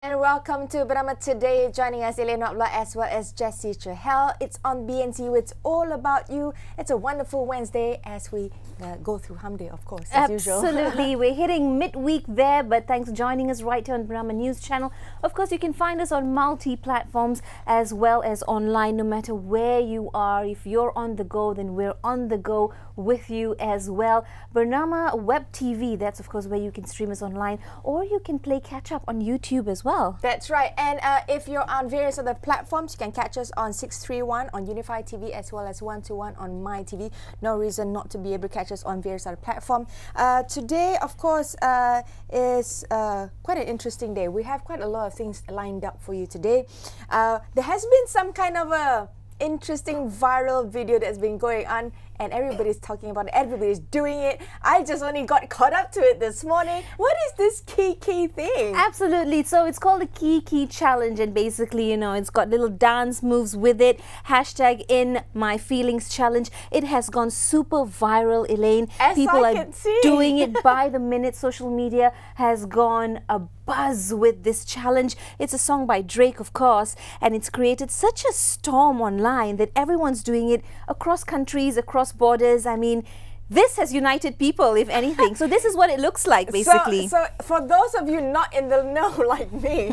And welcome to BERNAMA today. Joining us, Elaine Abla as well as Jessie Chahel. It's on BNCU. It's all about you. It's a wonderful Wednesday as we go through Hum Day, of course, as usual. Absolutely. We're hitting midweek there, but thanks for joining us right here on BERNAMA News Channel. Of course, you can find us on multi-platforms as well as online, no matter where you are. If you're on the go, then we're on the go with you as well. BERNAMA Web TV, that's of course where you can stream us online, or you can play catch-up on YouTube as well. That's right. And if you're on various other platforms, you can catch us on 631 on Unify TV as well as 121 on My TV. No reason not to be able to catch us on various other platforms. Today, of course, is quite an interesting day. We have quite a lot of things lined up for you today. There has been some kind of a interesting viral video that's been going on, and everybody's talking about it, everybody's doing it. I just only got caught up to it this morning. What is this Kiki thing? Absolutely. So it's called the Kiki Challenge, and basically, you know, it's got little dance moves with it. Hashtag In My Feelings Challenge. It has gone super viral, Elaine. People are doing it by the minute. Social media has gone a buzz with this challenge. It's a song by Drake, of course, and it's created such a storm online that everyone's doing it across countries, across borders. I mean, this has united people, if anything. So this is what it looks like, basically. So for those of you not in the know like me,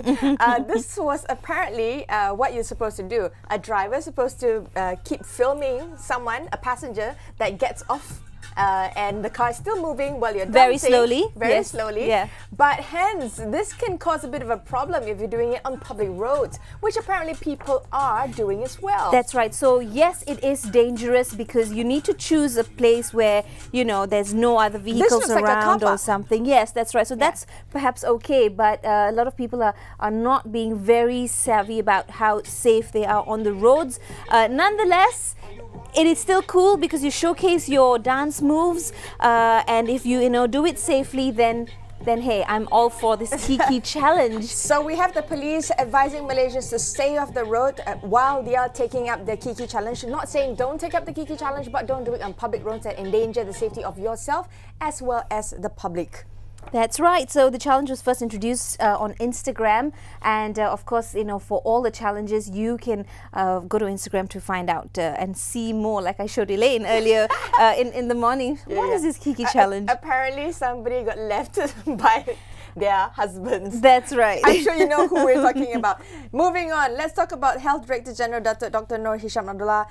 this was apparently what you're supposed to do. A driver is supposed to keep filming someone, a passenger, that gets off and the car is still moving while you're dancing. Very slowly. Yeah. But hence, this can cause a bit of a problem if you're doing it on public roads, which apparently people are doing as well. That's right. So yes, it is dangerous because you need to choose a place where, you know, there's no other vehicles around or something. Yes, that's right. So that's perhaps okay, but a lot of people are not being very savvy about how safe they are on the roads. Nonetheless, it is still cool because you showcase your dance moves, and if you do it safely, then hey, I'm all for this Kiki challenge. So we have the police advising Malaysians to stay off the road while they are taking up the Kiki challenge. Not saying don't take up the Kiki challenge, but don't do it on public roads that endanger the safety of yourself as well as the public. That's right. So the challenge was first introduced on Instagram, and of course, you know, for all the challenges, you can go to Instagram to find out and see more. Like I showed Elaine earlier in the morning. What is this Kiki challenge? Apparently, somebody got left by their husbands. That's right. I'm sure you know who we're talking about. Moving on, let's talk about Health Director General Dr. Noor Hisham Abdullah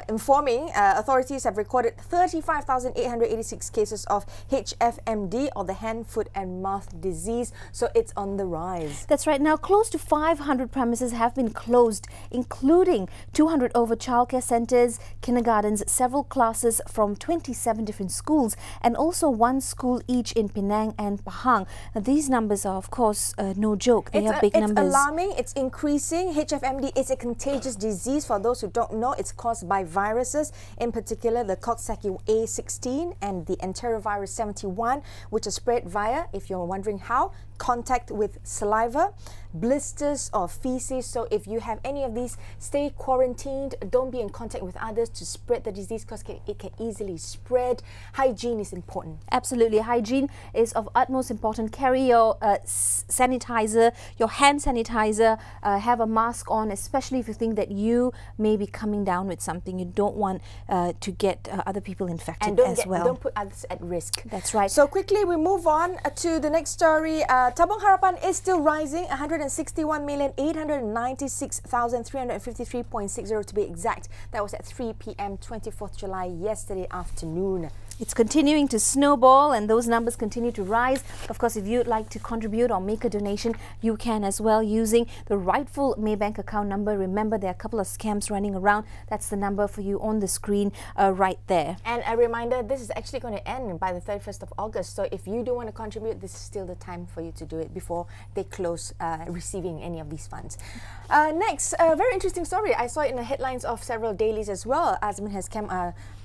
informing authorities have recorded 35,886 cases of HFMD, or the hand, foot and mouth disease. So it's on the rise. That's right. Now, close to 500 premises have been closed, including 200 over childcare centres, kindergartens, several classes from 27 different schools, and also one school each in Penang and Pahang. Now, these numbers are, of course, no joke. They are big numbers. It's alarming. It's increasing. HFMD is a contagious disease. For those who don't know, it's caused by viruses, in particular the Coxsackie A16 and the enterovirus 71, which is spread via, if you're wondering how, contact with saliva, blisters or feces. So if you have any of these, stay quarantined. Don't be in contact with others to spread the disease because it can easily spread. Hygiene is important. Absolutely. Hygiene is of utmost importance. Carry your sanitizer, your hand sanitizer, have a mask on, especially if you think that you may be coming down with something. You don't want to get other people infected as well. Don't put others at risk. That's right. So quickly we move on to the next story. Tabung Harapan is still rising, 161,896,353.60 to be exact. That was at 3 p.m. 24th July yesterday afternoon. It's continuing to snowball and those numbers continue to rise. Of course, if you'd like to contribute or make a donation, you can as well using the rightful Maybank account number. Remember, there are a couple of scams running around. That's the number for you on the screen right there. And a reminder, this is actually going to end by the 31st of August. So if you do want to contribute, this is still the time for you to do it before they close receiving any of these funds. Next, a very interesting story. I saw it in the headlines of several dailies as well. Azmin has come,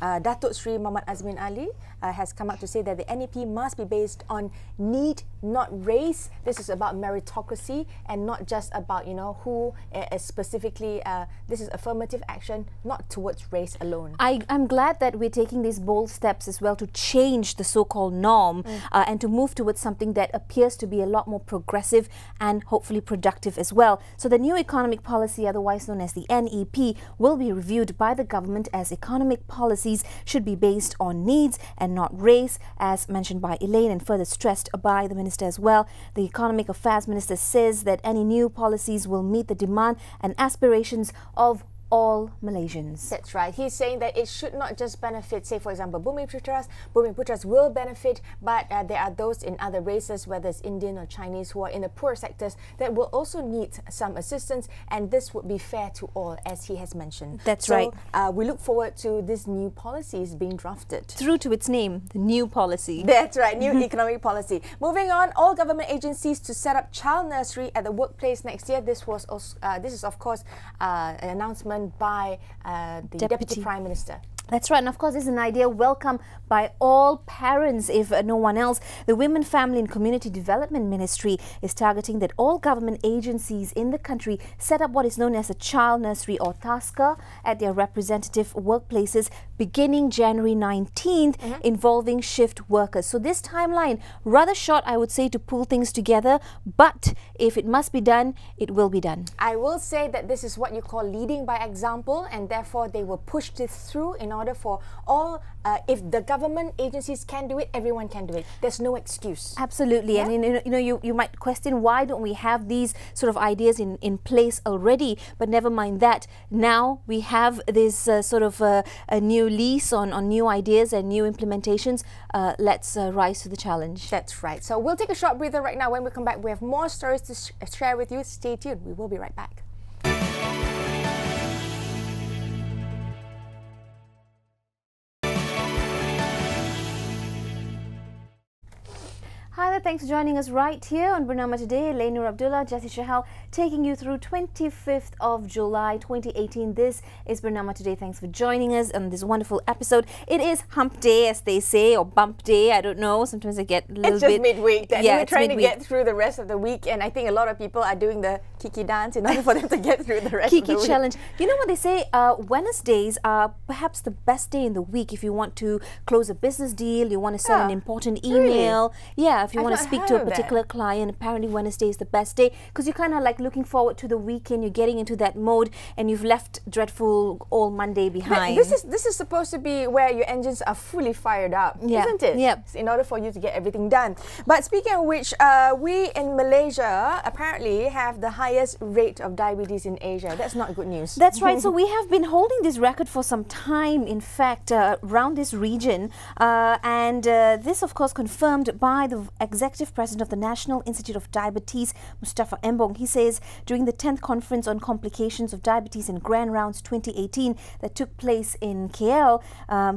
Datuk Sri Muhammad Azmin Ali Party has come out to say that the NEP must be based on need, not race. This is about meritocracy and not just about, who specifically, this is affirmative action, not towards race alone. I'm glad that we're taking these bold steps as well to change the so-called norm and to move towards something that appears to be a lot more progressive and hopefully productive as well. So the new economic policy, otherwise known as the NEP, will be reviewed by the government, as economic policies should be based on needs and not race, as mentioned by Elaine and further stressed by the Minister as well. The Economic Affairs Minister says that any new policies will meet the demand and aspirations of all Malaysians. That's right. He's saying that it should not just benefit, say for example, Bumi Putras will benefit, but there are those in other races, whether it's Indian or Chinese, who are in the poor sectors that will also need some assistance, and this would be fair to all, as he has mentioned. That's right. We look forward to this new policies being drafted. True to its name, the new policy. That's right, new economic policy. Moving on, all government agencies to set up child nursery at the workplace next year. This is of course an announcement by the Deputy Prime Minister. That's right, and of course this is an idea welcomed by all parents, if no one else. The Women, Family and Community Development Ministry is targeting that all government agencies in the country set up what is known as a child nursery or taska at their representative workplaces beginning January 19th, involving shift workers. So this timeline, rather short I would say, to pull things together, but if it must be done, it will be done. I will say that this is what you call leading by example, and therefore they will push this through in order for all, if the government agencies can do it, everyone can do it. There's no excuse. Absolutely. Yeah? And you might question, why don't we have these sort of ideas in place already? But never mind that. Now we have this sort of a new lease on new ideas and new implementations. Let's rise to the challenge. That's right. So we'll take a short breather right now. When we come back, we have more stories to share with you. Stay tuned. We will be right back. Hi there, thanks for joining us right here on BERNAMA today. Elaine Abdullah, Jessie Shahal, taking you through 25th of July 2018. This is BERNAMA today. Thanks for joining us on this wonderful episode. It is hump day, as they say, or bump day. I don't know. Sometimes I get a little bit... It's just midweek. Yeah, we're trying to get through the rest of the week, and I think a lot of people are doing the Kiki dance in order for them to get through the rest of the week. Kiki challenge. You know what they say? Wednesdays are perhaps the best day in the week if you want to close a business deal, you want to send an important email. Really? Yeah, if you want to speak to a particular client, apparently Wednesday is the best day because you're kind of like looking forward to the weekend, you're getting into that mode, and you've left dreadful all Monday behind. But this is supposed to be where your engines are fully fired up, isn't it? Yeah. In order for you to get everything done. But speaking of which, we in Malaysia apparently have the highest rate of diabetes in Asia. That's not good news. That's right. So we have been holding this record for some time, in fact, around this region. And this, of course, confirmed by the Executive President of the National Institute of Diabetes, Mustafa Embong. He says during the 10th Conference on Complications of Diabetes and Grand Rounds 2018 that took place in KL,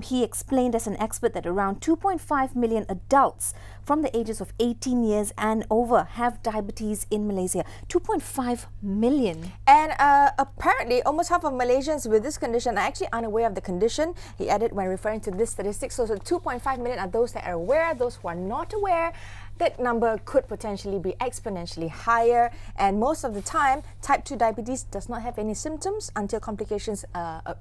he explained as an expert that around 2.5 million adults from the ages of 18 years and over have diabetes in Malaysia. 2.5 million. And apparently almost half of Malaysians with this condition are actually unaware of the condition, he added when referring to this statistic. So 2.5 million are those that are aware. Those who are not aware, that number could potentially be exponentially higher, and most of the time type 2 diabetes does not have any symptoms until complications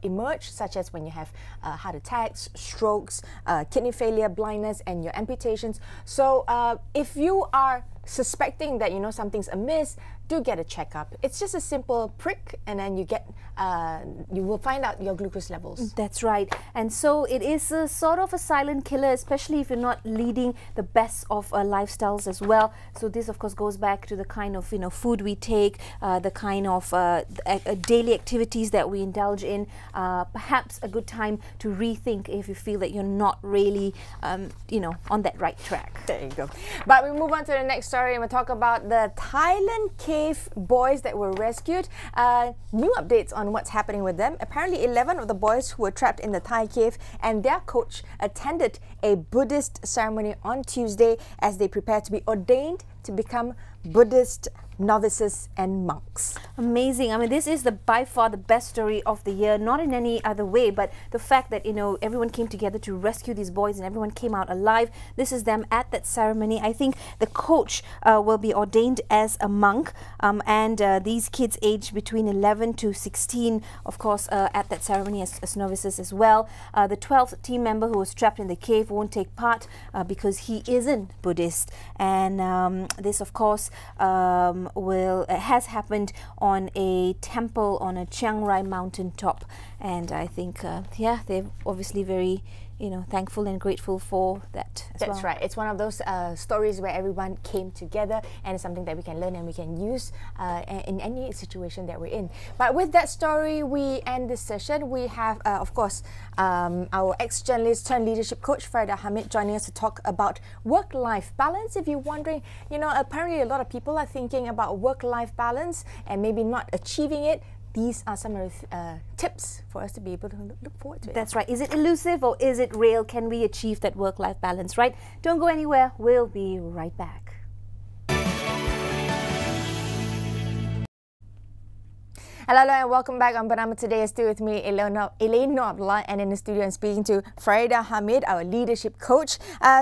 emerge, such as when you have heart attacks, strokes, kidney failure, blindness and your amputations. So if you are suspecting that something's amiss, do get a checkup. It's just a simple prick, and then you will find out your glucose levels. That's right. And so it is a sort of a silent killer, especially if you're not leading the best of lifestyles as well. So this, of course, goes back to the kind of food we take, the kind of daily activities that we indulge in. Perhaps a good time to rethink if you feel that you're not really, on that right track. There you go. But we move on to the next story, and we'll talk about the Thailand cave boys that were rescued. New updates on what's happening with them. Apparently 11 of the boys who were trapped in the Thai cave and their coach attended a Buddhist ceremony on Tuesday as they prepare to be ordained to become Buddhist novices and monks. Amazing. I mean, this is by far the best story of the year, not in any other way, but the fact that, you know, everyone came together to rescue these boys and everyone came out alive. This is them at that ceremony. I think the coach will be ordained as a monk, and these kids aged between 11 to 16, of course, at that ceremony as novices as well. The 12th team member who was trapped in the cave won't take part because he isn't Buddhist, and this, of course, has happened on a temple on a Chiang Rai mountain top, and I think yeah, they're obviously very, you know, thankful and grateful for that as well. That's right. It's one of those stories where everyone came together, and it's something that we can learn and we can use in any situation that we're in. But with that story, we end this session. We have, of course, our ex-journalist turned leadership coach, Farida Hamid, joining us to talk about work-life balance. If you're wondering, you know, apparently a lot of people are thinking about work-life balance and maybe not achieving it. These are some of the tips for us to be able to look forward to it. That's right. Is it elusive or is it real? Can we achieve that work-life balance, right? Don't go anywhere. We'll be right back. Hello and welcome back on BERNAMA. Today is still with me, Elaine Nobla, and in the studio I'm speaking to Farida Hamid, our leadership coach.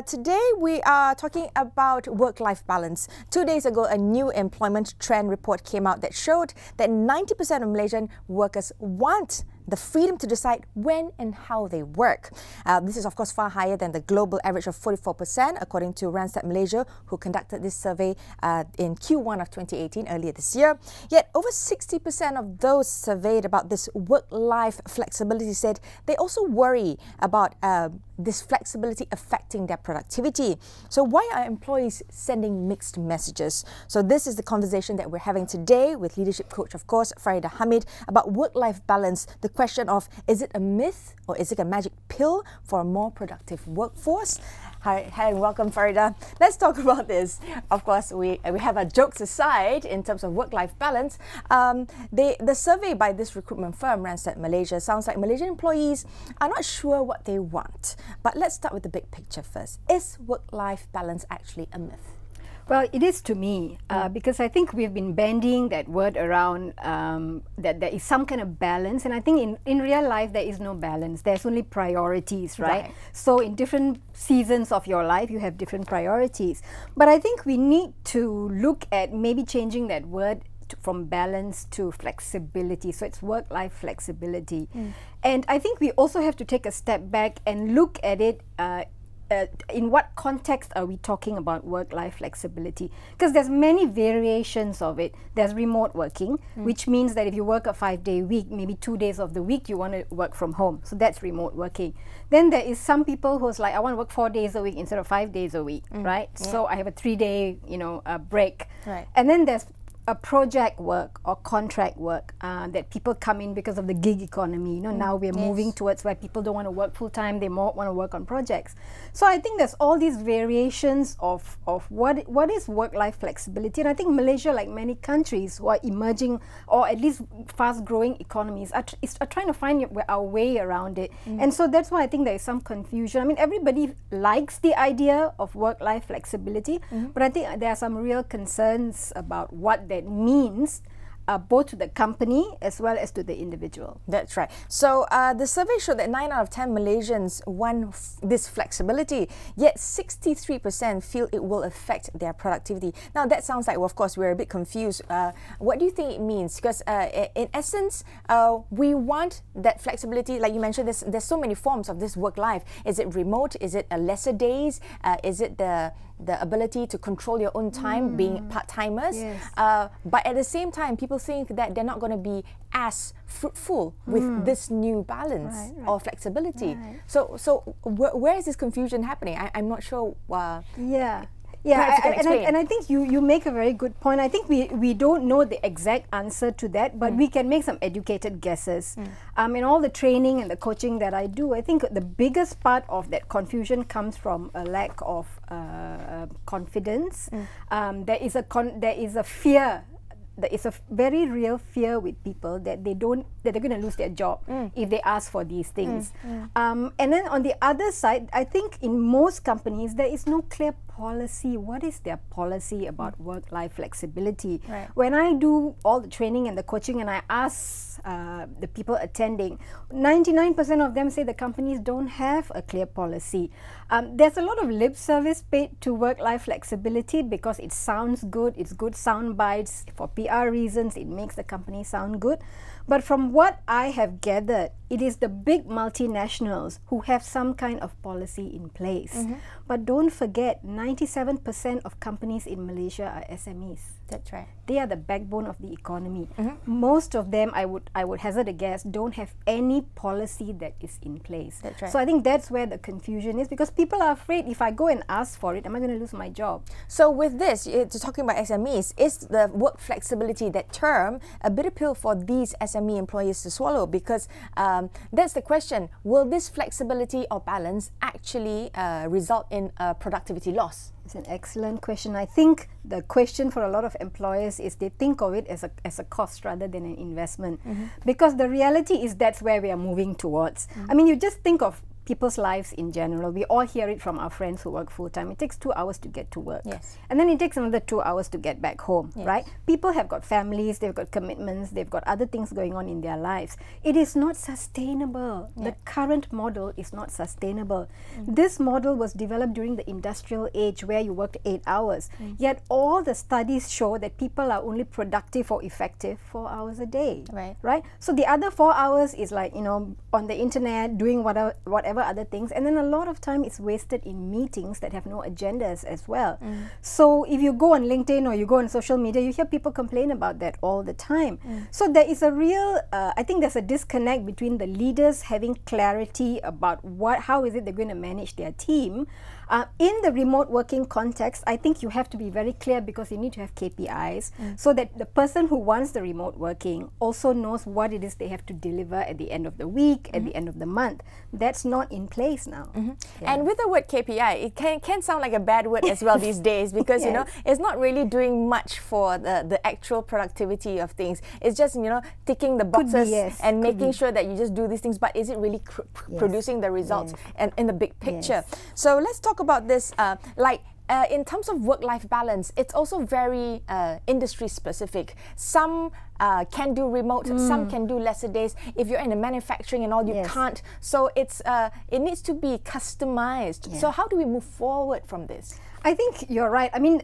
Today we are talking about work-life balance. 2 days ago, a new employment trend report came out that showed that 90% of Malaysian workers want the freedom to decide when and how they work. This is of course far higher than the global average of 44%, according to Randstad Malaysia, who conducted this survey in Q1 of 2018, earlier this year. Yet over 60% of those surveyed about this work-life flexibility said they also worry about this flexibility affecting their productivity. So why are employees sending mixed messages? So this is the conversation that we're having today with leadership coach, of course, Farida Hamid, about work-life balance. The question of, is it a myth or is it a magic pill for a more productive workforce? Hi and welcome, Farida. Let's talk about this. Of course, we have our jokes aside in terms of work-life balance. The survey by this recruitment firm, Randstad Malaysia, sounds like Malaysian employees are not sure what they want. But let's start with the big picture first. Is work-life balance actually a myth? Well, it is to me, because I think we've been bandying that word around, that there is some kind of balance, and I think in real life there is no balance. There's only priorities, right? So in different seasons of your life you have different priorities. But I think we need to look at maybe changing that word from balance to flexibility. So it's work-life flexibility. And I think we also have to take a step back and look at it in what context are we talking about work-life flexibility? Because there's many variations of it. There's remote working, which means that if you work a 5-day week, maybe 2 days of the week you want to work from home. So that's remote working. Then there is some people who's like, I want to work 4 days a week instead of 5 days a week, right? Yeah. So I have a 3-day, break. Right. And then there's a project work or contract work that people come in because of the gig economy. Now we're moving towards where people don't want to work full time, they more want to work on projects. So I think there's all these variations of what is work-life flexibility. And I think Malaysia, like many countries who are emerging or at least fast-growing economies, are trying to find our way around it. And so that's why I think there is some confusion. I mean, everybody likes the idea of work-life flexibility, but I think there are some real concerns about what that means, both to the company as well as to the individual. That's right. So the survey showed that 9 out of 10 Malaysians want this flexibility, yet 63% feel it will affect their productivity. Now that sounds like, well, of course, we're a bit confused. What do you think it means? Because in essence, we want that flexibility. Like you mentioned, there's so many forms of this work life. Is it remote? Is it lesser days? Is it the ability to control your own time, being part-timers? Yes. But at the same time, people think that they're not going to be as fruitful with this new balance or flexibility. So where is this confusion happening? I'm not sure. And I think you make a very good point. I think we don't know the exact answer to that, but we can make some educated guesses. In all the training and the coaching that I do, I think the biggest part of that confusion comes from a lack of confidence. There is a fear. There is a very real fear with people that they're going to lose their job if they ask for these things. And then on the other side, I think in most companies there is no clear policy. What is their policy about work-life flexibility? Right. When I do all the training and the coaching and I ask the people attending, 99% of them say the companies don't have a clear policy. There's a lot of lip service paid to work-life flexibility because it sounds good, it's good sound bites, for PR reasons, it makes the company sound good. But from what I have gathered, it is the big multinationals who have some kind of policy in place. But don't forget, 97% of companies in Malaysia are SMEs. That's right. They are the backbone of the economy. Most of them, I would hazard a guess, don't have any policy that is in place. That's right. So I think that's where the confusion is, because people are afraid, if I go and ask for it, am I going to lose my job? So with this, talking about SMEs, is the work flexibility, that term, a bitter pill for these SME employers to swallow? Because that's the question. Will this flexibility or balance actually result in a productivity loss? It's an excellent question. I think the question for a lot of employers is they think of it as a cost rather than an investment. Because the reality is that's where we are moving towards. I mean, you just think of people's lives in general. We all hear it from our friends who work full-time. It takes 2 hours to get to work. Yes. And then it takes another 2 hours to get back home, Yes. right? People have got families, they've got commitments, they've got other things going on in their lives. It is not sustainable. The current model is not sustainable. This model was developed during the industrial age where you worked 8 hours. Yet all the studies show that people are only productive or effective 4 hours a day. Right. So the other 4 hours is like, on the internet, doing whatever other things, and then a lot of time is wasted in meetings that have no agendas as well. So if you go on LinkedIn or you go on social media, you hear people complain about that all the time. So there is a real, I think there's a disconnect between the leaders having clarity about how is it they're going to manage their team. In the remote working context, I think you have to be very clear because you need to have KPIs so that the person who wants the remote working also knows what it is they have to deliver at the end of the week, at the end of the month. That's not in place now. And with the word KPI, it can sound like a bad word as well these days because, it's not really doing much for the actual productivity of things. It's just, ticking the boxes and making sure that you just do these things, but is it really producing the results and in the big picture? So let's talk about this, in terms of work-life balance, it's also very industry specific. Some can do remote, some can do lesser days. If you're in the manufacturing and all, you can't. So it needs to be customized. So how do we move forward from this? I think you're right. I mean,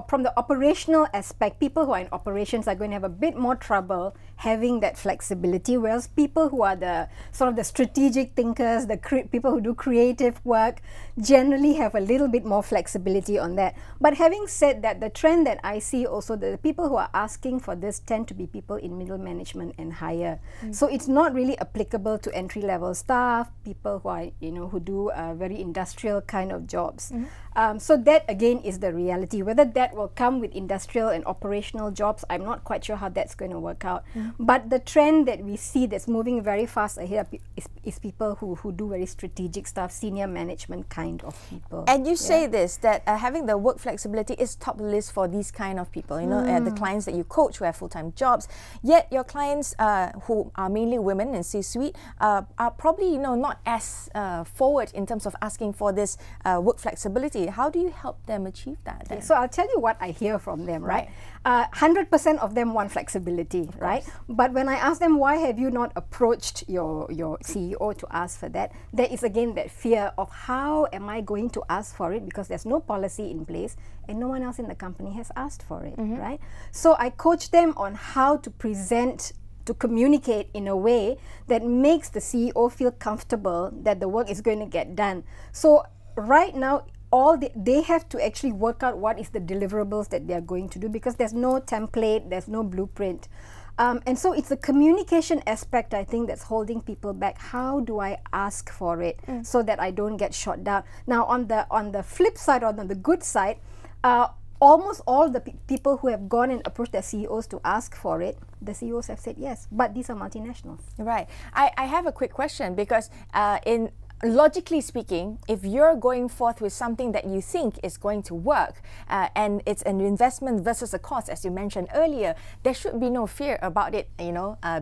from the operational aspect, people who are in operations are going to have a bit more trouble having that flexibility, whereas people who are the sort of the strategic thinkers, the people who do creative work, generally have a little bit more flexibility on that. But having said that, the trend that I see also, the people who are asking for this tend to be people in middle management and higher. So it's not really applicable to entry-level staff, people who are, who do very industrial kind of jobs. So that again is the reality. Whether that will come with industrial and operational jobs, I'm not quite sure how that's going to work out. But the trend that we see that's moving very fast ahead is people who do very strategic stuff, senior management kind of people. And you say this, that having the work flexibility is top list for these kind of people, the clients that you coach who have full-time jobs. Yet your clients who are mainly women in C-suite are probably not as forward in terms of asking for this work flexibility. How do you help them achieve that then? So I'll tell you what I hear from them, right? 100% of them want flexibility, right? But when I ask them, why have you not approached your CEO to ask for that? There is again that fear of how am I going to ask for it, because there's no policy in place and no one else in the company has asked for it, right? So I coach them on how to present, to communicate in a way that makes the CEO feel comfortable that the work is going to get done. So right now, they have to actually work out what is the deliverables that they are going to do, because there's no template, there's no blueprint. And so it's the communication aspect, I think, that's holding people back. How do I ask for it so that I don't get shot down? Now, on the flip side, or on the good side, almost all the people who have gone and approached their CEOs to ask for it, the CEOs have said yes, but these are multinationals. Right. I have a quick question, because in logically speaking, if you're going forth with something that you think is going to work and it's an investment versus a cost, as you mentioned earlier, there should be no fear about it,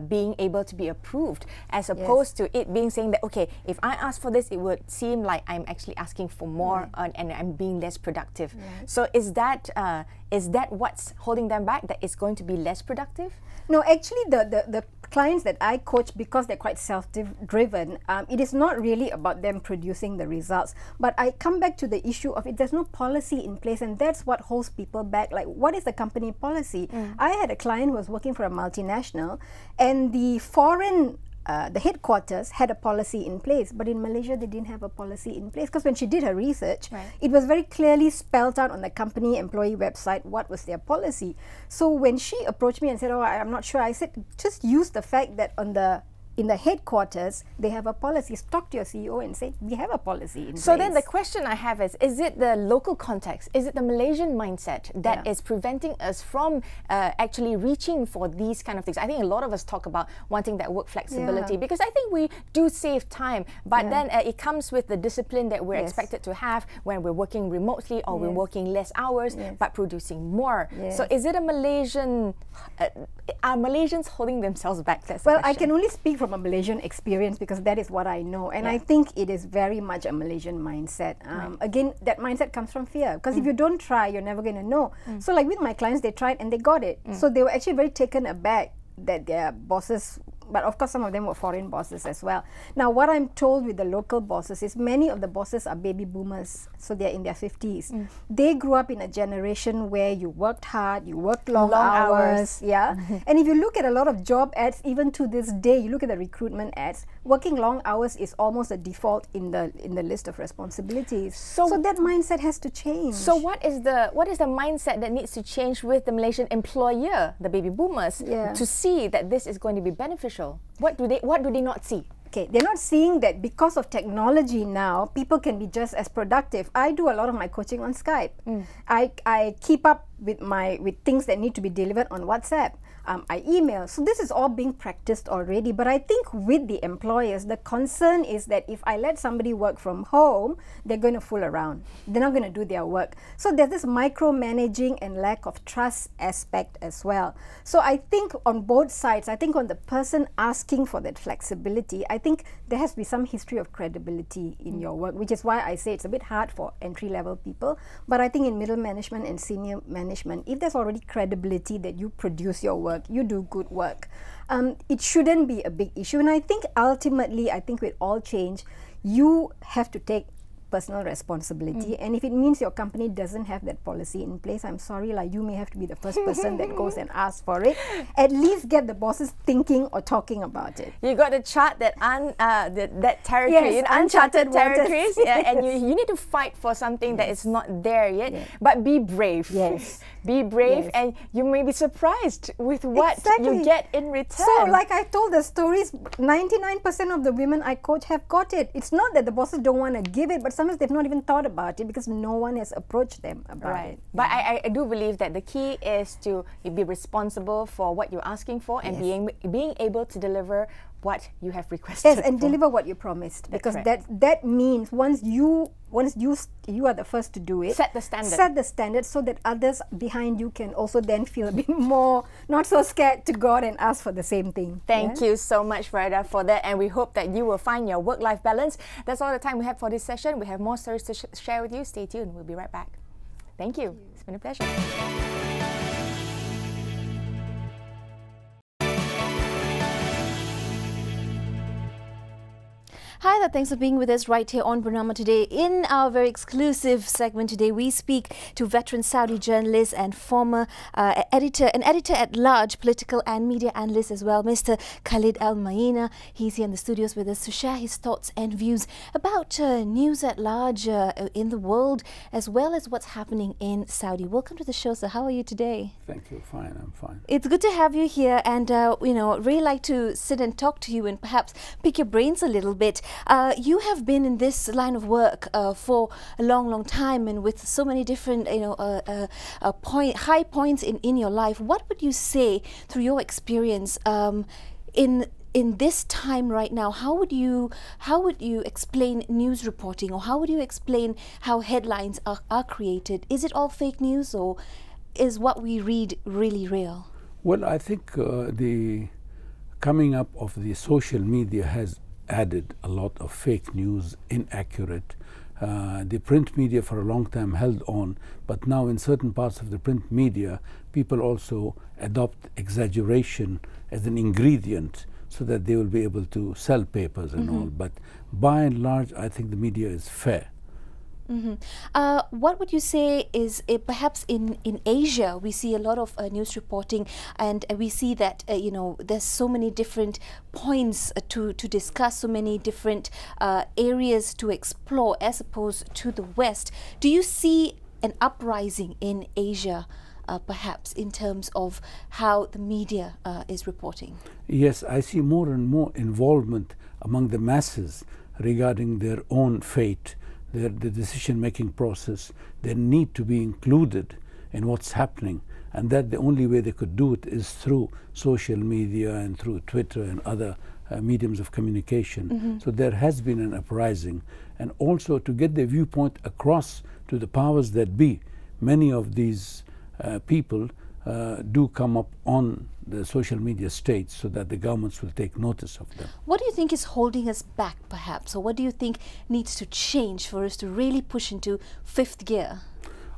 being able to be approved, as opposed to it being saying that, okay, if I ask for this, it would seem like I'm actually asking for more and I'm being less productive. So is that what's holding them back, that it's going to be less productive? No, actually the clients that I coach, because they're quite self-driven, it is not really about them producing the results. But I come back to the issue of there's no policy in place, and that's what holds people back. Like, what is the company policy? I had a client who was working for a multinational, and the foreign the headquarters had a policy in place, but in Malaysia they didn't have a policy in place, because when she did her research, it was very clearly spelled out on the company employee website what was their policy. So when she approached me and said, oh, I'm not sure, I said, just use the fact that in the headquarters, they have a policy. Talk to your CEO and say, we have a policy in place. So then the question I have is it the local context? Is it the Malaysian mindset that is preventing us from actually reaching for these kind of things? I think a lot of us talk about wanting that work flexibility because I think we do save time, but then it comes with the discipline that we're expected to have when we're working remotely or we're working less hours but producing more. So is it a Malaysian, are Malaysians holding themselves back? That's well, I can only speak from a Malaysian experience because that is what I know, and I think it is very much a Malaysian mindset. Again, that mindset comes from fear, because if you don't try, you're never going to know. So like with my clients, they tried and they got it. So they were actually very taken aback that their bosses, but of course some of them were foreign bosses as well. Now what I'm told with the local bosses is many of the bosses are baby boomers, so they're in their 50s. They grew up in a generation where you worked hard, you worked long hours. And if you look at a lot of job ads, even to this day, you look at the recruitment ads, working long hours is almost a default in the list of responsibilities. So that mindset has to change. So what is the mindset that needs to change with the Malaysian employer, the baby boomers, to see that this is going to be beneficial? What do they not see? Okay, they're not seeing that because of technology now, people can be just as productive. I do a lot of my coaching on Skype. I keep up with things that need to be delivered on WhatsApp. I email. So this is all being practiced already. But I think with the employers, the concern is that if I let somebody work from home, they're going to fool around. They're not going to do their work. So there's this micromanaging and lack of trust aspect as well. So I think on both sides, I think on the person asking for that flexibility, I think there has to be some history of credibility in your work, which is why I say it's a bit hard for entry-level people. But I think in middle management and senior management, if there's already credibility that you produce your work, you do good work, it shouldn't be a big issue. And I think ultimately, I think with all change, you have to take personal responsibility, and if it means your company doesn't have that policy in place, I'm sorry, like, you may have to be the first person that goes and asks for it. At least get the bosses thinking or talking about it. You got to chart that that territory, uncharted territories, and you need to fight for something that is not there yet. But be brave. Be brave, and you may be surprised with what you get in return. So, like I told the stories, 99% of the women I coach have got it. It's not that the bosses don't want to give it, but sometimes they've not even thought about it because no one has approached them about it. But I do believe that the key is to be responsible for what you're asking for and being able to deliver what you have requested. Yes, and deliver what you promised, because that means once you are the first to do it, set the standard. Set the standard so that others behind you can also then feel a bit more not so scared to go out and ask for the same thing. Thank you so much, Farida, for that, and we hope that you will find your work-life balance. That's all the time we have for this session. We have more stories to share with you. Stay tuned. We'll be right back. Thank you. It's been a pleasure. Hi there, thanks for being with us right here on BERNAMA today. In our very exclusive segment today, we speak to veteran Saudi journalist and former editor-at-large, political and media analyst as well, Mr. Khalid Al-Maina. He's here in the studios with us to share his thoughts and views about news at large in the world, as well as what's happening in Saudi. Welcome to the show, sir. How are you today? Thank you. Fine, I'm fine. It's good to have you here, and really like to sit and talk to you and perhaps pick your brains a little bit. You have been in this line of work for a long time, and with so many different high points in your life. What would you say through your experience in in this time right now, how would you explain news reporting, or how would you explain how headlines are created? Is it all fake news, or is what we read really real? Well, I think the coming up of the social media has added a lot of fake news, inaccurate. The print media for a long time held on, but now in certain parts of the print media, people also adopt exaggeration as an ingredient so that they will be able to sell papers and all. But by and large, I think the media is fair. What would you say is perhaps in Asia we see a lot of news reporting, and we see that you know, there's so many different points to discuss, so many different areas to explore as opposed to the West. Do you see an uprising in Asia perhaps in terms of how the media is reporting? Yes, I see more and more involvement among the masses regarding their own fate, the decision-making process, their need to be included in what's happening, and that the only way they could do it is through social media and through Twitter and other mediums of communication. So there has been an uprising, and also to get their viewpoint across to the powers that be. Many of these people do come up on the social media stage so that the governments will take notice of them. What do you think is holding us back perhaps, or what do you think needs to change for us to really push into fifth gear?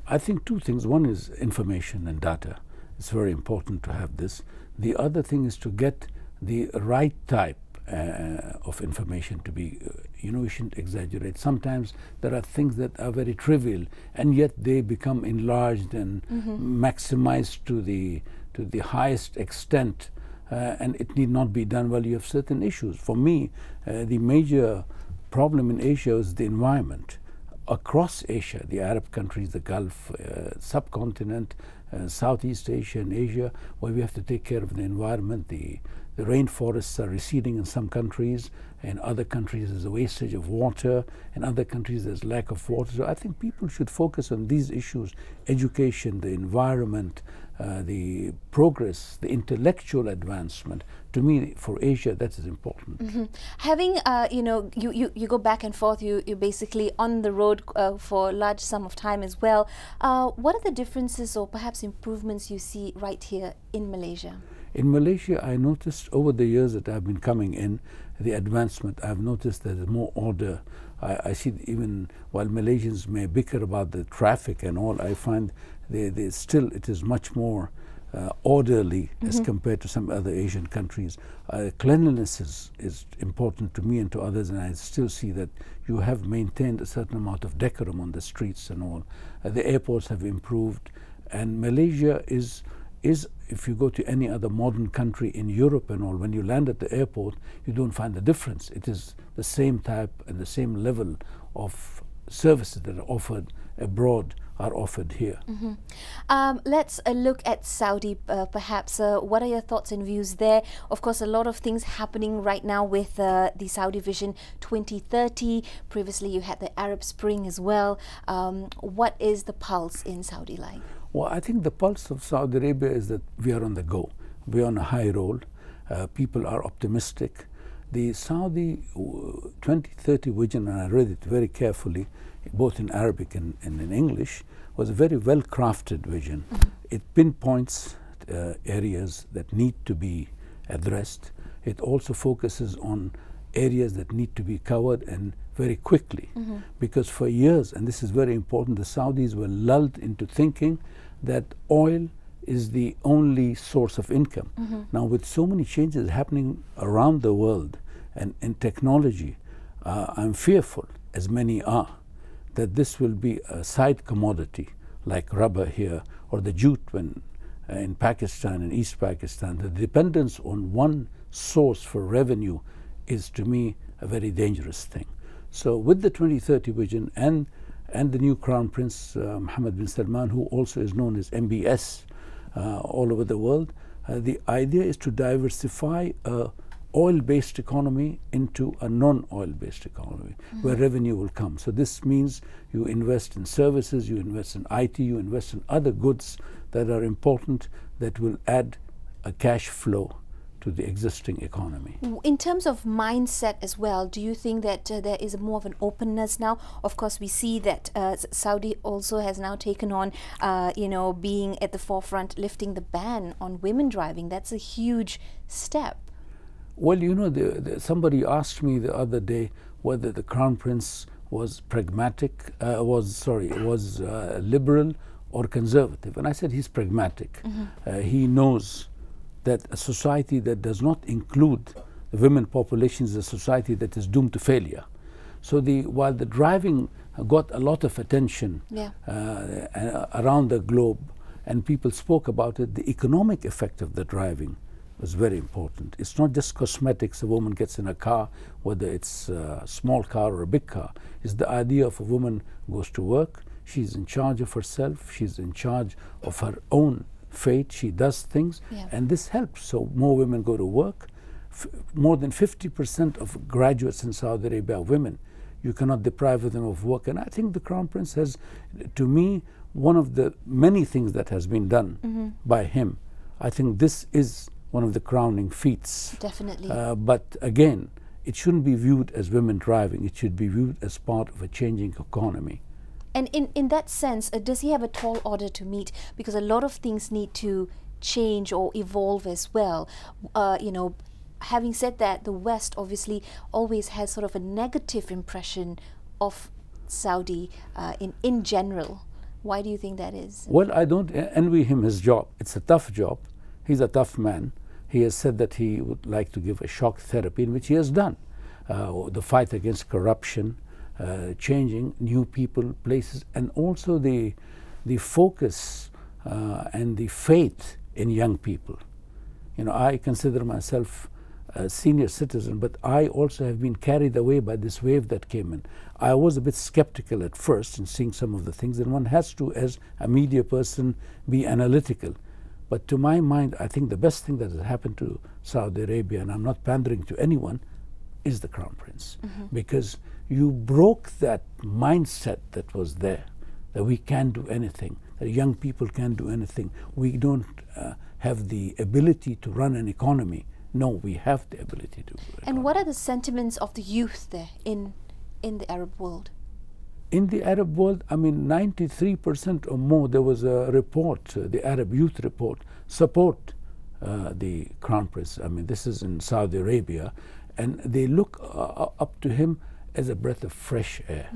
I think two things. One is information and data. It's very important to have this. The other thing is to get the right type of information to be, you know, we shouldn't exaggerate. Sometimes there are things that are very trivial, and yet they become enlarged and maximized to the highest extent, and it need not be done while you have certain issues. For me, the major problem in Asia is the environment. Across Asia, the Arab countries, the Gulf, subcontinent, Southeast Asia and Asia, where we have to take care of the environment. The rainforests are receding in some countries. In other countries there's a wastage of water. In other countries there's lack of water. So I think people should focus on these issues: education, the environment, the progress, the intellectual advancement. To me, for Asia, that is important. Having, you know, you go back and forth, you're basically on the road for a large sum of time as well. What are the differences or perhaps improvements you see right here in Malaysia? In Malaysia, I noticed over the years that I've been coming in, the advancement. I've noticed that there's more order. I see even while Malaysians may bicker about the traffic and all, I find they still, it is much more orderly as compared to some other Asian countries. Cleanliness is important to me and to others, and I still see that you have maintained a certain amount of decorum on the streets and all. The airports have improved, and Malaysia is, if you go to any other modern country in Europe and all, when you land at the airport, you don't find the difference. It is the same type and the same level of services that are offered abroad are offered here. Let's look at Saudi perhaps. What are your thoughts and views there? Of course, a lot of things happening right now with the Saudi Vision 2030. Previously you had the Arab Spring as well. What is the pulse in Saudi like? Well, I think the pulse of Saudi Arabia is that we are on the go. We are on a high roll. People are optimistic. The Saudi 2030 vision, and I read it very carefully, both in Arabic and in English, was a very well crafted vision. It pinpoints areas that need to be addressed. It also focuses on areas that need to be covered, and very quickly. Because for years, and this is very important, the Saudis were lulled into thinking that oil is the only source of income. Now, with so many changes happening around the world and in technology, I'm fearful, as many are, that this will be a side commodity like rubber here, or the jute when in Pakistan and East Pakistan. The dependence on one source for revenue is, to me, a very dangerous thing. So with the 2030 vision and the new Crown Prince Mohammed bin Salman, who also is known as MBS all over the world, the idea is to diversify a oil-based economy into a non-oil-based economy where revenue will come. So this means you invest in services, you invest in IT, you invest in other goods that are important, that will add a cash flow to the existing economy. In terms of mindset as well, do you think that there is more of an openness now? Of course, we see that Saudi also has now taken on, being at the forefront, lifting the ban on women driving. That's a huge step. Well, somebody asked me the other day whether the Crown Prince was pragmatic, was liberal or conservative. And I said he's pragmatic. He knows that a society that does not include the women population is a society that is doomed to failure. So while the driving got a lot of attention around the globe and people spoke about it, the economic effect of the driving was very important. It's not just cosmetics. A woman gets in a car, whether it's a small car or a big car. It's the idea of a woman goes to work, she's in charge of herself, she's in charge of her own fate, she does things, and this helps. So more women go to work. More than 50% of graduates in Saudi Arabia are women. You cannot deprive them of work. And I think the Crown Prince has, to me, one of the many things that has been done by him. I think this is one of the crowning feats. Definitely. But again, it shouldn't be viewed as women driving. It should be viewed as part of a changing economy. And in that sense, does he have a tall order to meet? Because a lot of things need to change or evolve as well. Having said that, the West obviously always has sort of a negative impression of Saudi in general. Why do you think that is? Well, I don't envy him his job. It's a tough job. He's a tough man. He has said that he would like to give a shock therapy, in which he has done. The fight against corruption, changing new people, places, and also the focus and the faith in young people. I consider myself a senior citizen, but I also have been carried away by this wave that came in. I was a bit skeptical at first in seeing some of the things, and one has to, as a media person, be analytical. But to my mind, I think the best thing that has happened to Saudi Arabia, and I'm not pandering to anyone, is the Crown Prince. Because you broke that mindset that was there, that we can't do anything, that young people can't do anything. We don't have the ability to run an economy. No, we have the ability to. And what are the sentiments of the youth there in the Arab world? In the Arab world, 93% or more, there was a report, the Arab Youth Report, support the Crown Prince. This is in Saudi Arabia, and they look up to him as a breath of fresh air.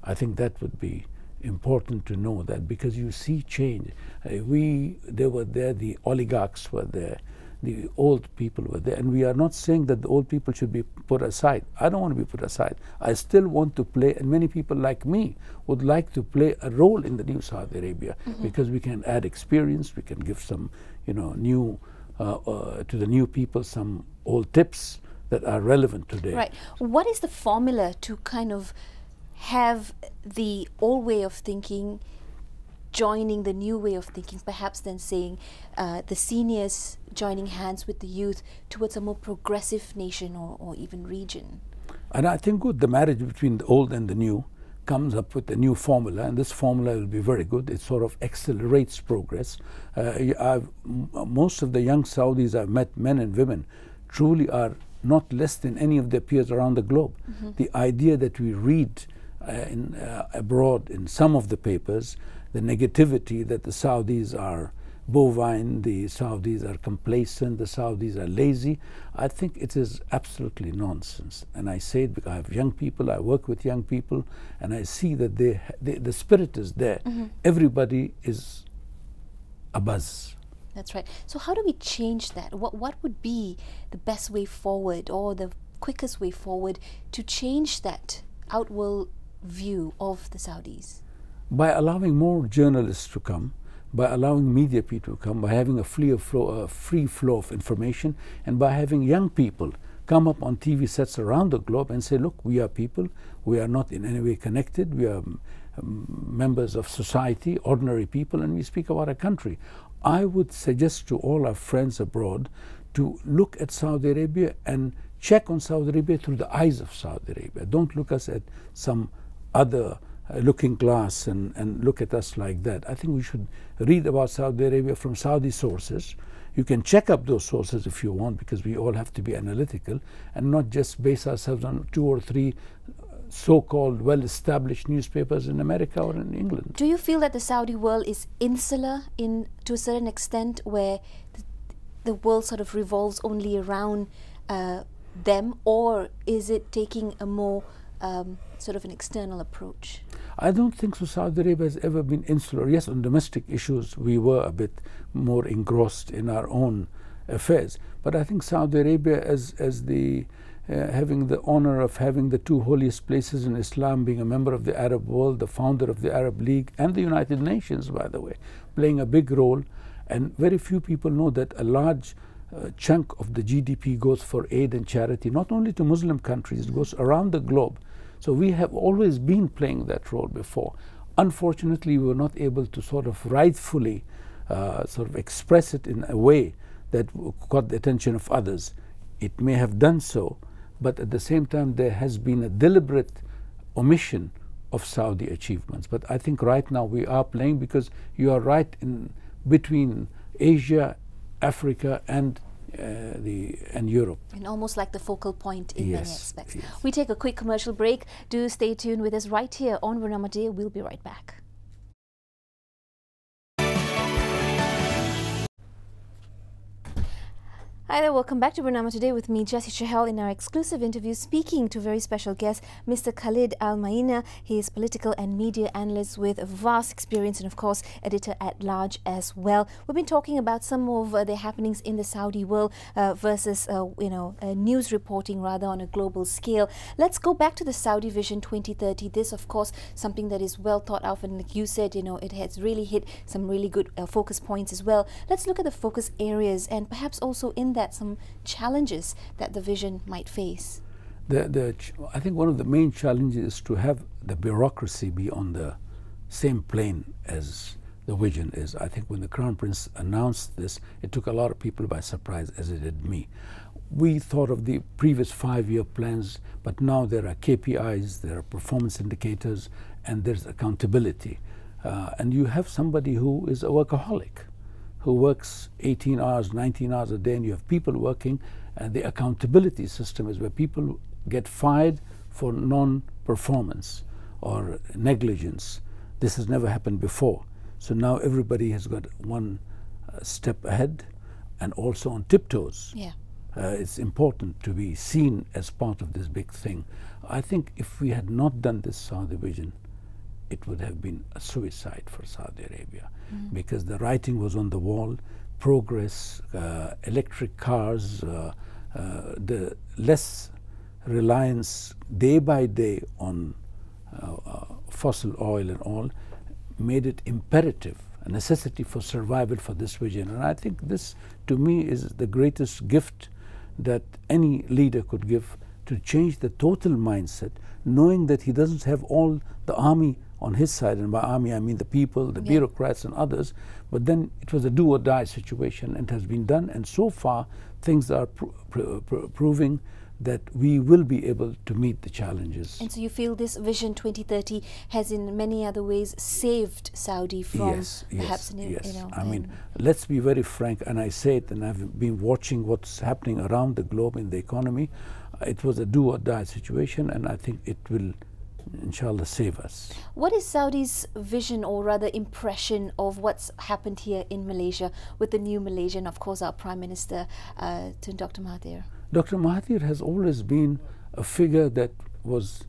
I think that would be important to know that, because you see change. They were there, the oligarchs were there, the old people were there, and we are not saying that the old people should be put aside. I don't want to be put aside. I still want to play, and many people like me would like to play a role in the new Saudi Arabia, because we can add experience, we can give some, new, to the new people, some old tips that are relevant today. Right. What is the formula to kind of have the old way of thinking joining the new way of thinking, perhaps then saying the seniors joining hands with the youth towards a more progressive nation or even region? And I think the marriage between the old and the new comes up with a new formula, and this formula will be very good. It sort of accelerates progress. Most of the young Saudis I've met, men and women, truly are not less than any of their peers around the globe. The idea that we read abroad in some of the papers, the negativity that the Saudis are bovine, the Saudis are complacent, the Saudis are lazy, I think it is absolutely nonsense. And I say it because I have young people, I work with young people, and I see that the spirit is there. Everybody is abuzz. That's right. So how do we change that? What would be the best way forward, or the quickest way forward to change that outward view of the Saudis? By allowing more journalists to come, by allowing media people to come, by having a free flow of information, and by having young people come up on TV sets around the globe and say, look, we are people, we are not in any way connected, we are members of society, ordinary people, and we speak about our country. I would suggest to all our friends abroad to look at Saudi Arabia and check on Saudi Arabia through the eyes of Saudi Arabia. Don't look us at some other looking glass and look at us like that. I think we should read about Saudi Arabia from Saudi sources You can check up those sources if you want, because we all have to be analytical and not just base ourselves on 2 or 3 so-called well-established newspapers in America or in England. Do you feel that the Saudi world is insular to a certain extent, where the world sort of revolves only around them, or is it taking a more sort of an external approach? I don't think so. Saudi Arabia has ever been insular. Yes, on domestic issues we were a bit more engrossed in our own affairs, but I think Saudi Arabia, as the having the honor of having the 2 holiest places in Islam, being a member of the Arab world, the founder of the Arab League and the United Nations, by the way, playing a big role. And very few people know that a large chunk of the GDP goes for aid and charity, not only to Muslim countries, it goes around the globe. So we have always been playing that role before. Unfortunately, we were not able to sort of rightfully sort of express it in a way that caught the attention of others. It may have done so, but at the same time there has been a deliberate omission of Saudi achievements. But I think right now we are playing, because you are right, in between Asia, Africa and Europe. And almost like the focal point in many Yes, aspects. yes. We take a quick commercial break. Do stay tuned with us right here on BERNAMA Day. We'll be right back. Hi there, welcome back to BERNAMA Today with me, Jessie Chahal, in our exclusive interview speaking to a very special guest, Mr. Khalid Al-Maina. He is political and media analyst with a vast experience and, of course, editor-at-large as well. We've been talking about some of the happenings in the Saudi world versus, news reporting rather on a global scale. Let's go back to the Saudi Vision 2030. This, of course, something that is well thought of, and like you said, it has really hit some really good focus points as well. Let's look at the focus areas and perhaps also in that some challenges that the vision might face. I think one of the main challenges is to have the bureaucracy be on the same plane as the vision is. I think when the Crown Prince announced this, it took a lot of people by surprise, as it did me. We thought of the previous 5-year plans, but now there are KPIs, there are performance indicators, and there's accountability. And you have somebody who is a workaholic, who works 18 hours, 19 hours a day, and you have people working, and the accountability system is where people get fired for non-performance or negligence. This has never happened before. So now everybody has got one step ahead and also on tiptoes. Yeah. It's important to be seen as part of this big thing. I think if we had not done this Saudi Vision, it would have been a suicide for Saudi Arabia, because the writing was on the wall. Progress, electric cars, the less reliance day by day on fossil oil and all made it imperative, a necessity for survival for this vision. And I think this, to me, is the greatest gift that any leader could give, to change the total mindset, knowing that he doesn't have all the army on his side, and by army I mean the people, the bureaucrats and others, but then it was a do or die situation, and it has been done, and so far things are proving that we will be able to meet the challenges. And so you feel this Vision 2030 has in many other ways saved Saudi from perhaps I mean, let's be very frank, and I say it, and I've been watching what's happening around the globe in the economy. It was a do or die situation, and I think it will inshallah save us. What is Saudi's vision, or rather impression, of what's happened here in Malaysia with the new Malaysian, of course, our Prime Minister, to Dr. Mahathir? Dr. Mahathir has always been a figure that was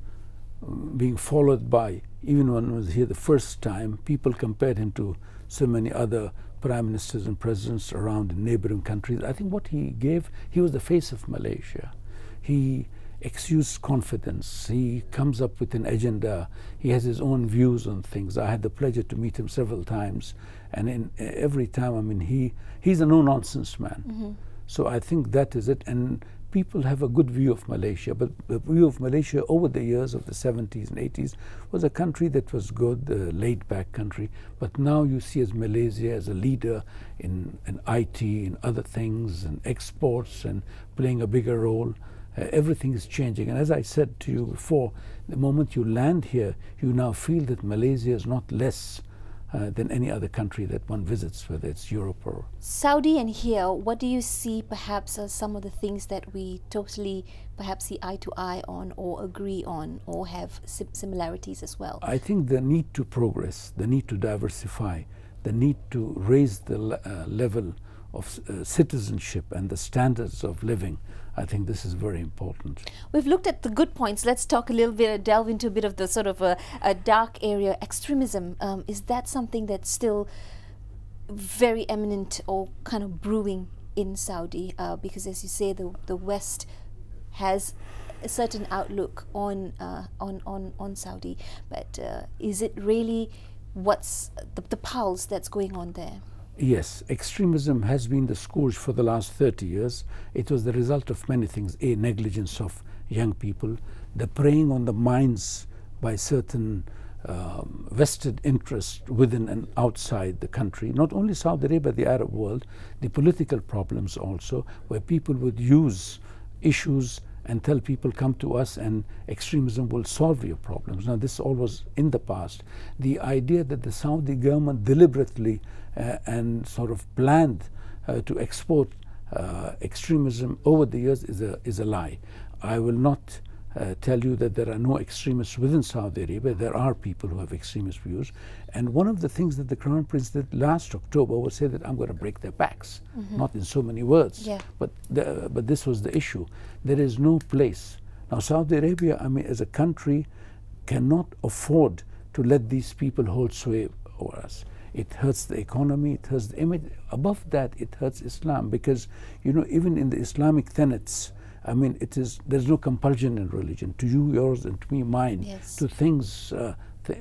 being followed by, even when he was here the first time, people compared him to so many other prime ministers and presidents around in neighboring countries. I think what he gave, he was the face of Malaysia. He exudes confidence. He comes up with an agenda. He has his own views on things. I had the pleasure to meet him several times, and in every time, I mean, he's a no-nonsense man. So I think that is it, and people have a good view of Malaysia, but the view of Malaysia over the years of the 70s and 80s was a country that was good, a laid-back country, but now you see as Malaysia as a leader in IT, in other things, and exports, and playing a bigger role. Everything is changing, and as I said to you before, the moment you land here, you now feel that Malaysia is not less than any other country that one visits, whether it's Europe or... Saudi and here, what do you see perhaps as some of the things that we totally perhaps see eye to eye on or agree on or have similarities as well? I think the need to progress, the need to diversify, the need to raise the level of citizenship and the standards of living. I think this is very important. We've looked at the good points. Let's talk a little bit, delve into a bit of the sort of a dark area, extremism. Is that something that's still very eminent or kind of brewing in Saudi? Because as you say, the West has a certain outlook on Saudi, but is it really what's the pulse that's going on there? Yes, extremism has been the scourge for the last 30 years. It was the result of many things. A, negligence of young people, the preying on the minds by certain vested interests within and outside the country. Not only Saudi Arabia, the Arab world, the political problems also, where people would use issues and tell people, come to us and extremism will solve your problems. Now, this all was in the past. The idea that the Saudi government deliberately and sort of planned to export extremism over the years is a lie. I will not tell you that there are no extremists within Saudi Arabia. There are people who have extremist views. And one of the things that the Crown Prince did last October was say that I'm going to break their backs. Not in so many words, but this was the issue. There is no place. Now, Saudi Arabia, I mean, as a country, cannot afford to let these people hold sway over us. It hurts the economy, it hurts the image. Above that, it hurts Islam, because, you know, even in the Islamic tenets, I mean, there's no compulsion in religion. To you, yours, and to me, mine. Yes. To things,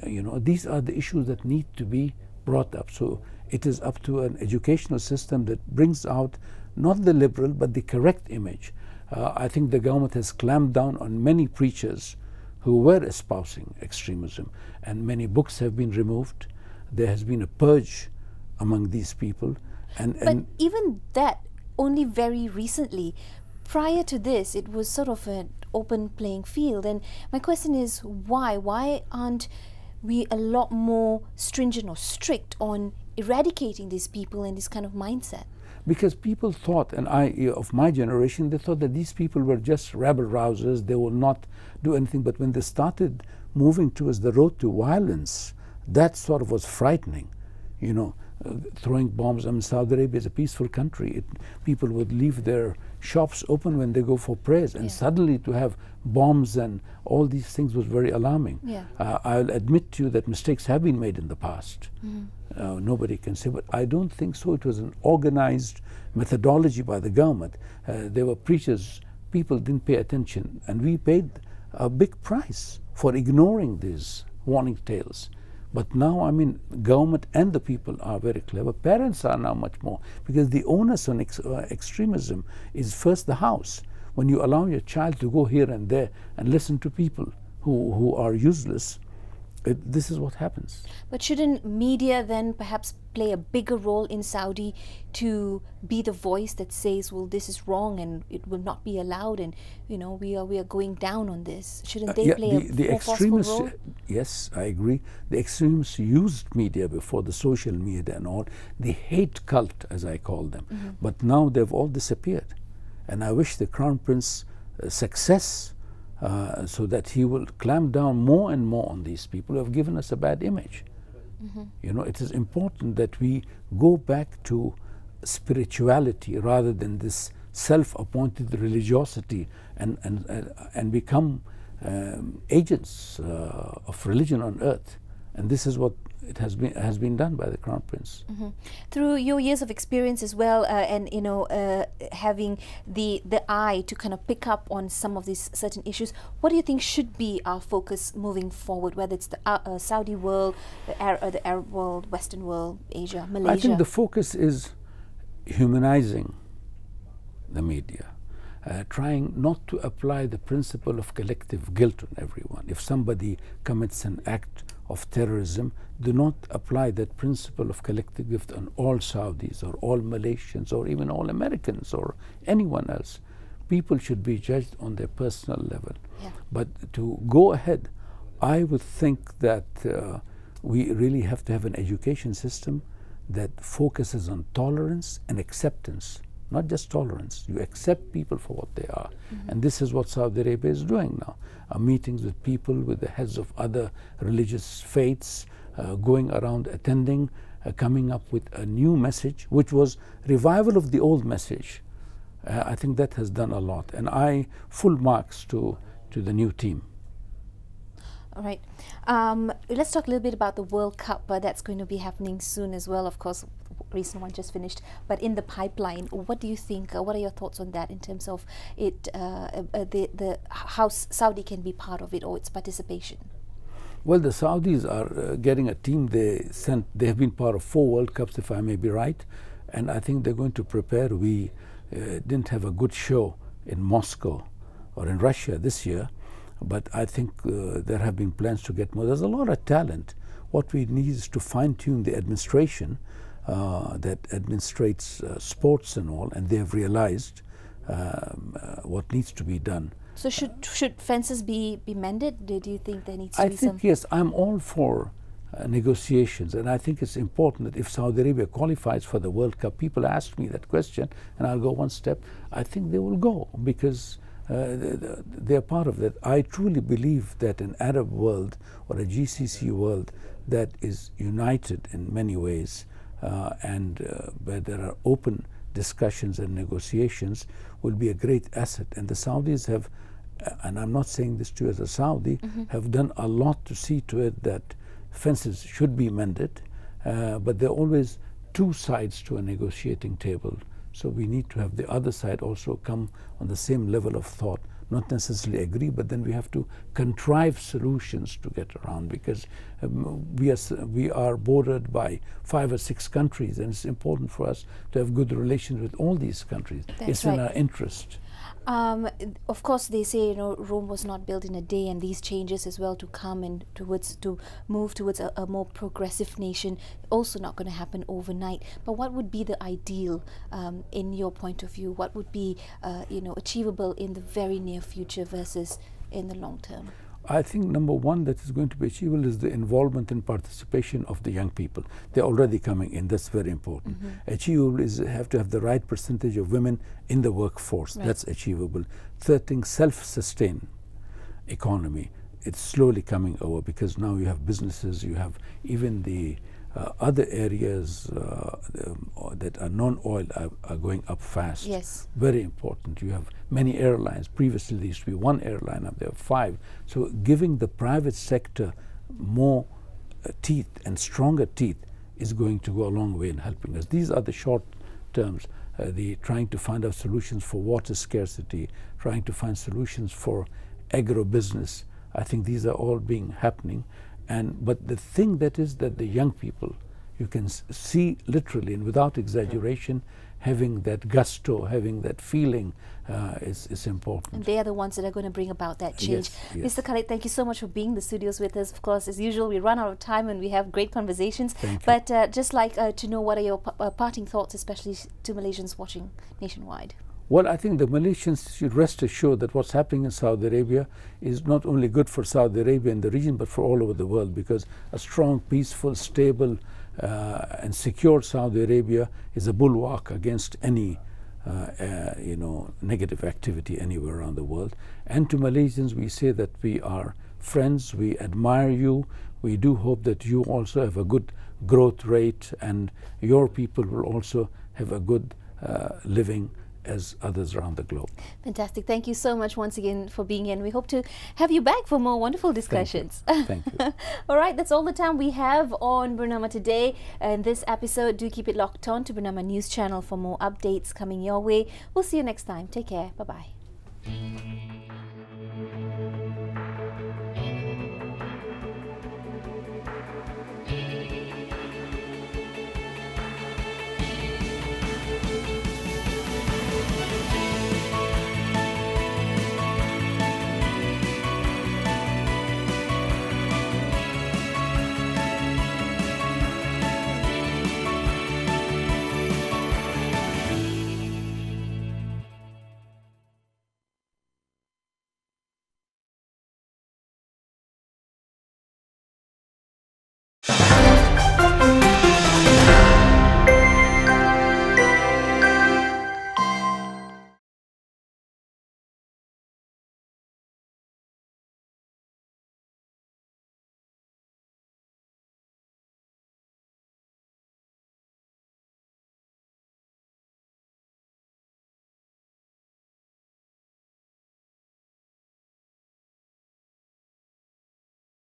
you know, these are the issues that need to be brought up. So it is up to an educational system that brings out not the liberal, but the correct image. I think the government has clamped down on many preachers who were espousing extremism, and many books have been removed. There has been a purge among these people. But even that, only very recently. Prior to this, it was sort of an open playing field. And my question is, why? Why aren't we a lot more stringent or strict on eradicating these people and this kind of mindset? Because people thought, and of my generation, they thought that these people were just rabble rousers, they will not do anything. But when they started moving towards the road to violence, that sort of was frightening, you know, throwing bombs. I mean, Saudi Arabia is a peaceful country. People would leave their shops open when they go for prayers, and suddenly to have bombs and all these things was very alarming. I'll admit to you that mistakes have been made in the past. Nobody can say, but I don't think so. It was an organized methodology by the government. There were preachers, people didn't pay attention, and we paid a big price for ignoring these warning tales. But now, I mean, government and the people are very clever. Parents are now much more, because the onus on extremism is first the house. When you allow your child to go here and there and listen to people who are useless, this is what happens. But shouldn't media then perhaps play a bigger role in Saudi to be the voice that says, well, this is wrong and it will not be allowed, and, you know, we are going down on this? Shouldn't they play a more forceful role? Yes, I agree. The extremists used media before, the social media and all, the hate cult, as I call them. But now they've all disappeared. And I wish the Crown Prince success, so that he will clamp down more and more on these people who have given us a bad image. You know, it is important that we go back to spirituality rather than this self-appointed religiosity, and become agents of religion on earth. And this is what it has been done by the Crown Prince. Through your years of experience as well, and, you know, having the eye to kind of pick up on some of these certain issues, what do you think should be our focus moving forward, whether it's the Saudi world, the Arab world, Western world, Asia, Malaysia? I think the focus is humanizing the media, trying not to apply the principle of collective guilt on everyone. If somebody commits an act of terrorism, do not apply that principle of collective guilt on all Saudis or all Malaysians or even all Americans or anyone else. People should be judged on their personal level. But to go ahead, I would think that we really have to have an education system that focuses on tolerance and acceptance, not just tolerance. You accept people for what they are. And this is what Saudi Arabia is doing now. Meetings with people, with the heads of other religious faiths, going around attending, coming up with a new message, which was revival of the old message. I think that has done a lot. And full marks to the new team. All right. Let's talk a little bit about the World Cup that's going to be happening soon as well. Of course, recent one just finished, but in the pipeline, what do you think? What are your thoughts on that in terms of it, how Saudi can be part of it or its participation? Well, the Saudis are getting a team. They have been part of 4 World Cups, if I may be right, and I think they're going to prepare. We didn't have a good show in Moscow or in Russia this year, but I think there have been plans to get more. There's a lot of talent. What we need is to fine-tune the administration that administrates sports and all, and they have realized what needs to be done. So should fences be mended? Do you think there needs to be some? I think, yes, I'm all for negotiations, and I think it's important that if Saudi Arabia qualifies for the World Cup, people ask me that question, and I'll go one step. I think they will go because they're part of that. I truly believe that an Arab world or a GCC world that is united in many ways and where there are open discussions and negotiations will be a great asset. And the Saudis have, and I'm not saying this to you as a Saudi, have done a lot to see to it that fences should be mended, but there are always 2 sides to a negotiating table. So we need to have the other side also come on the same level of thought, not necessarily agree, but then we have to contrive solutions to get around, because we are bordered by 5 or 6 countries, and it's important for us to have good relations with all these countries. It's in our interest. Of course, they say, Rome was not built in a day, and these changes as well to come and to move towards a more progressive nation, also not going to happen overnight. But what would be the ideal, in your point of view? What would be, achievable in the very near future versus in the long term? I think number one that is going to be achievable is the involvement and participation of the young people. They're already coming in. That's very important. Achievable is have to have the right percentage of women in the workforce. Right. That's achievable. Third thing, self-sustained economy. It's slowly coming over because now you have businesses, you have even the other areas that are non-oil are going up fast. Yes. Very important. You have many airlines. Previously there used to be 1 airline, up there 5. So giving the private sector more teeth and stronger teeth is going to go a long way in helping us. These are the short terms. The trying to find out solutions for water scarcity, trying to find solutions for agro-business. I think these are all happening. But the thing that is that the young people, you can see literally and without exaggeration, having that gusto, having that feeling is important. And they are the ones that are going to bring about that change. Yes. Mr. Khalid, thank you so much for being in the studios with us. Of course, as usual, we run out of time and we have great conversations. But just like to know, what are your parting thoughts, especially to Malaysians watching nationwide? Well, I think the Malaysians should rest assured that what's happening in Saudi Arabia is not only good for Saudi Arabia and the region, but for all over the world, because a strong, peaceful, stable and secure Saudi Arabia is a bulwark against any negative activity anywhere around the world. And to Malaysians, we say that we are friends, we admire you, we do hope that you also have a good growth rate and your people will also have a good living as others around the globe. Fantastic. Thank you so much once again for being here, and we hope to have you back for more wonderful discussions. Thank you. All right, that's all the time we have on BERNAMA today. In this episode, do keep it locked on to BERNAMA News Channel for more updates coming your way. We'll see you next time. Take care. Bye-bye.